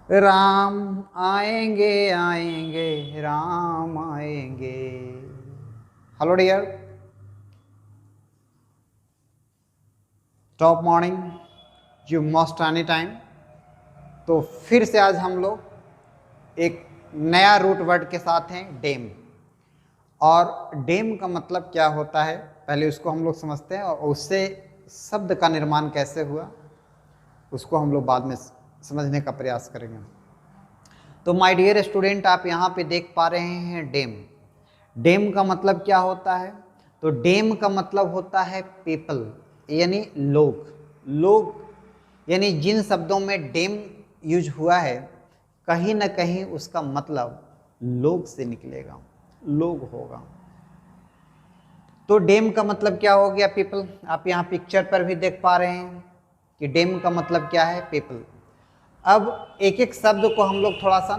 राम आएंगे आएंगे राम आएंगे। Hello dear, top morning you must any time. तो फिर से आज हम लोग एक नया रूट वर्ड के साथ हैं, डेम। और डेम का मतलब क्या होता है पहले उसको हम लोग समझते हैं, और उससे शब्द का निर्माण कैसे हुआ उसको हम लोग बाद में समझने का प्रयास करेंगे। तो माय डियर स्टूडेंट, आप यहाँ पे देख पा रहे हैं डेम। डेम का मतलब क्या होता है? तो डेम का मतलब होता है पीपल, यानी लोग। लोग यानी जिन शब्दों में डेम यूज हुआ है, कहीं ना कहीं उसका मतलब लोग से निकलेगा, लोग होगा। तो डेम का मतलब क्या हो गया? पीपल। आप यहाँ पिक्चर पर भी देख पा रहे हैं कि डेम का मतलब क्या है? पीपल। अब एक एक शब्द को हम लोग थोड़ा सा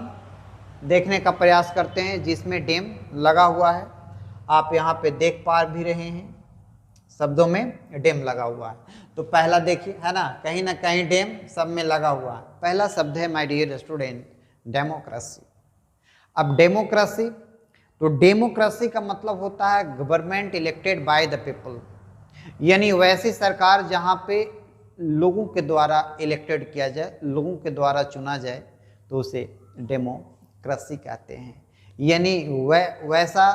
देखने का प्रयास करते हैं जिसमें डेम लगा हुआ है। आप यहाँ पे देख पा भी रहे हैं शब्दों में डेम लगा हुआ है। तो पहला देखिए, है ना कहीं डेम सब में लगा हुआ है। पहला शब्द है माय डियर स्टूडेंट, डेमोक्रेसी। अब डेमोक्रेसी, तो डेमोक्रेसी का मतलब होता है government elected by the people, यानी वैसी सरकार जहाँ पे लोगों के द्वारा इलेक्टेड किया जाए, लोगों के द्वारा चुना जाए, तो उसे डेमोक्रेसी कहते हैं। यानी वैसा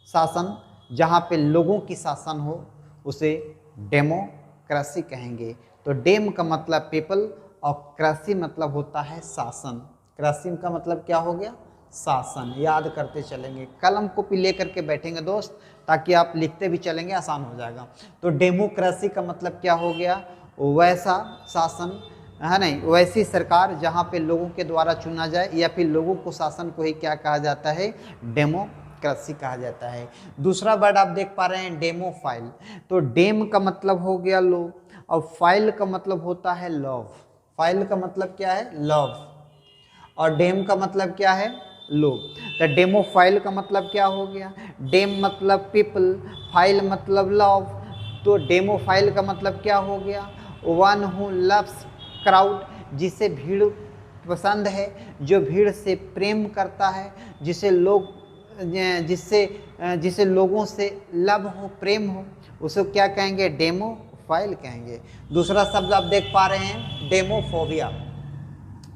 शासन जहाँ पे लोगों की शासन हो उसे डेमोक्रेसी कहेंगे। तो डेम का मतलब पीपल और क्रेसी मतलब होता है शासन। क्रेसी का मतलब क्या हो गया? शासन। याद करते चलेंगे, कलम कॉपी लेकर के बैठेंगे दोस्त, ताकि आप लिखते भी चलेंगे, आसान हो जाएगा। तो डेमोक्रेसी का मतलब क्या हो गया? वैसा शासन, है नहीं, वैसी सरकार जहाँ पे लोगों के द्वारा चुना जाए, या फिर लोगों को शासन को ही क्या कहा जाता है? डेमोक्रेसी कहा जाता है। दूसरा वर्ड आप देख पा रहे हैं, डेमो फाइल। तो डेम का मतलब हो गया लो, और फाइल का मतलब होता है लव। फाइल का मतलब क्या है? लव। और डेम का मतलब क्या है? लोग। तो डेमो फाइल का मतलब क्या हो गया? डेम मतलब पीपल, फाइल मतलब लव। तो डेमो फाइल का मतलब क्या हो गया? वन हु लव्स क्राउड, जिसे भीड़ पसंद है, जो भीड़ से प्रेम करता है, जिसे लोग जिसे लोगों से लव हो, प्रेम हो, उसे क्या कहेंगे? डेमो फाइल कहेंगे। दूसरा शब्द आप देख पा रहे हैं, डेमोफोबिया।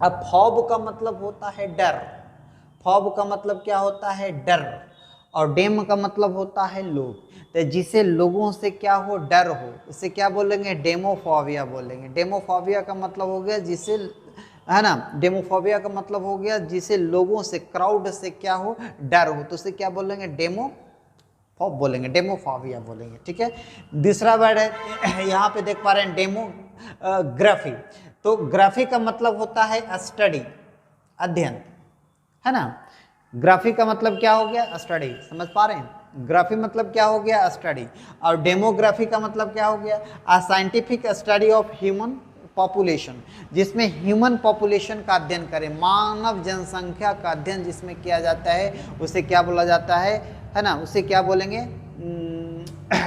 अब फॉब का मतलब होता है डर। फॉब का मतलब क्या होता है? डर। और डेम का मतलब होता है लोग। तो जिसे लोगों से क्या हो? डर हो, इसे क्या बोलेंगे? डेमोफोबिया बोलेंगे। डेमोफोबिया का मतलब हो गया जिसे, है ना, डेमोफोबिया का मतलब हो गया जिसे लोगों से, क्राउड से क्या हो? डर हो, तो उसे क्या बोलेंगे? डेमोफोब बोलेंगे, डेमोफोबिया बोलेंगे। ठीक है। दूसरा वर्ड है यहाँ पे देख पा रहे हैं, डेमोग्राफी। तो ग्राफी का मतलब होता है स्टडी, अध्ययन, है ना। ग्राफी का मतलब क्या हो गया? स्टडी। समझ पा रहे हैं? ग्राफी मतलब क्या हो गया? स्टडी। और डेमोग्राफी का मतलब क्या हो गया? A scientific study of human population, जिसमें ह्यूमन पॉपुलेशन का अध्ययन करें, मानव जनसंख्या का अध्ययन जिसमें किया जाता है, उसे क्या बोला जाता है ना, उसे क्या बोलेंगे?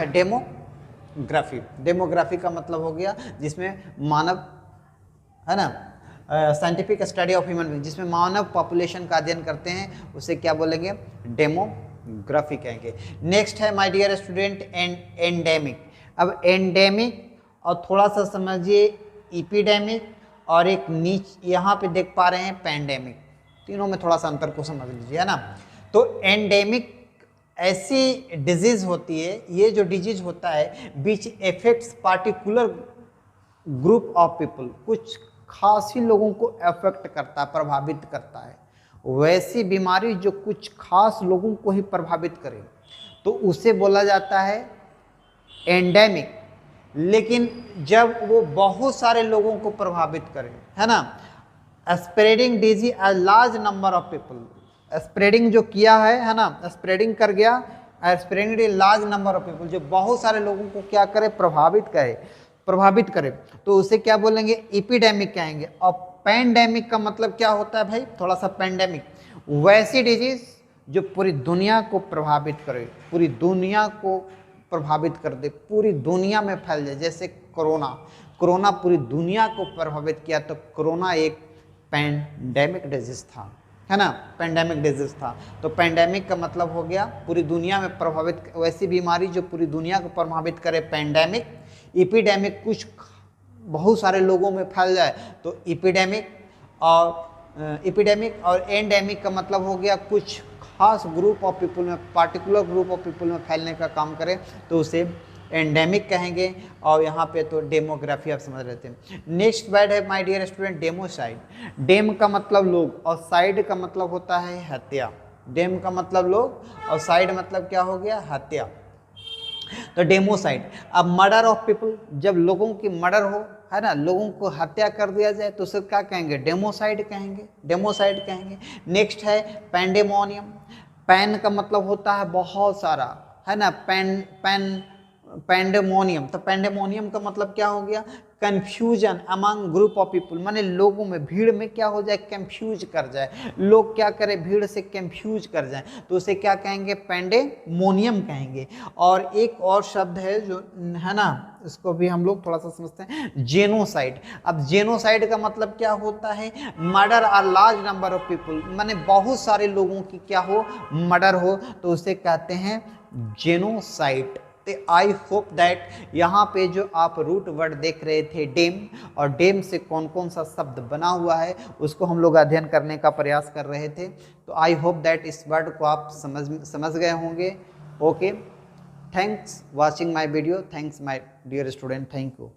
डेमोग्राफी। डेमोग्राफी का मतलब हो गया जिसमें मानव, है ना, scientific study of human being, जिसमें मानव पॉपुलेशन का अध्ययन करते हैं, उसे क्या बोलेंगे? डेमोग्राफी कहेंगे। नेक्स्ट है माय डियर स्टूडेंट, एंडेमिक। अब एंडेमिक और थोड़ा सा समझिए इपिडेमिक, और एक नीच यहाँ पे देख पा रहे हैं पैंडेमिक। तीनों में थोड़ा सा अंतर को समझ लीजिए, है ना। तो एंडेमिक ऐसी डिजीज होती है, ये जो डिजीज होता है which affects particular group of people, कुछ खास ही लोगों को अफेक्ट करता है, प्रभावित करता है। वैसी बीमारी जो कुछ खास लोगों को ही प्रभावित करे, तो उसे बोला जाता है एंडेमिक। लेकिन जब वो बहुत सारे लोगों को प्रभावित करे, है ना, spreading disease a large number of people, spreading जो किया है ना, स्प्रेडिंग कर गया, spreading large number of people, जो बहुत सारे लोगों को क्या करे? प्रभावित करे, तो उसे क्या बोलेंगे? इपिडेमिक कहेंगे। और पैंडेमिक का मतलब क्या होता है भाई? थोड़ा सा पैंडेमिक, वैसी डिजीज जो पूरी दुनिया को प्रभावित करे, पूरी दुनिया को प्रभावित कर दे, पूरी दुनिया में फैल जाए। जैसे कोरोना, कोरोना पूरी दुनिया को प्रभावित किया, तो कोरोना एक पैंडेमिक डिजीज था, है ना, पैंडेमिक डिजीज था। तो पैंडेमिक का मतलब हो गया पूरी दुनिया में प्रभावित, वैसी बीमारी जो पूरी दुनिया को प्रभावित करे पैंडेमिक। इपिडेमिक कुछ बहुत सारे लोगों में फैल जाए तो इपिडेमिक, और एंडेमिक का मतलब हो गया कुछ खास ग्रुप ऑफ पीपल में, पार्टिकुलर ग्रुप ऑफ पीपल में फैलने का काम करे तो उसे एंडेमिक कहेंगे। और यहाँ पे तो डेमोग्राफी आप समझ रहे थे। नेक्स्ट वर्ड है माय डियर स्टूडेंट डेमोसाइड। डेम का मतलब लोग और साइड का मतलब होता है हत्या। डेम का मतलब लोग और साइड मतलब क्या हो गया, हत्या। तो डेमोसाइड, अब मर्डर ऑफ पीपल, जब लोगों की मर्डर हो, है ना, लोगों को हत्या कर दिया जाए तो उसे क्या कहेंगे, डेमोसाइड कहेंगे, डेमोसाइड कहेंगे। नेक्स्ट है पैंडेमोनियम। पैन का मतलब होता है बहुत सारा, है ना, पैंडेमोनियम। तो पैंडेमोनियम का मतलब क्या हो गया, confusion among group of people, माने लोगों में, भीड़ में क्या हो जाए, कंफ्यूज कर जाए, लोग क्या करें, भीड़ से कंफ्यूज कर जाए तो उसे क्या कहेंगे, पैंडेमोनियम कहेंगे। और एक और शब्द है जो, है ना, इसको भी हम लोग थोड़ा सा समझते हैं, जेनोसाइड। अब जेनोसाइड का मतलब क्या होता है, murder are large number of people, माने बहुत सारे लोगों की क्या हो, मर्डर हो तो उसे कहते हैं जेनोसाइड। आई होप दैट यहाँ पे जो आप रूट वर्ड देख रहे थे डेम, और डेम से कौन कौन सा शब्द बना हुआ है उसको हम लोग अध्ययन करने का प्रयास कर रहे थे। तो आई होप दैट इस वर्ड को आप समझ गए होंगे। Okay, thanks watching my video, thanks my dear student, thank you.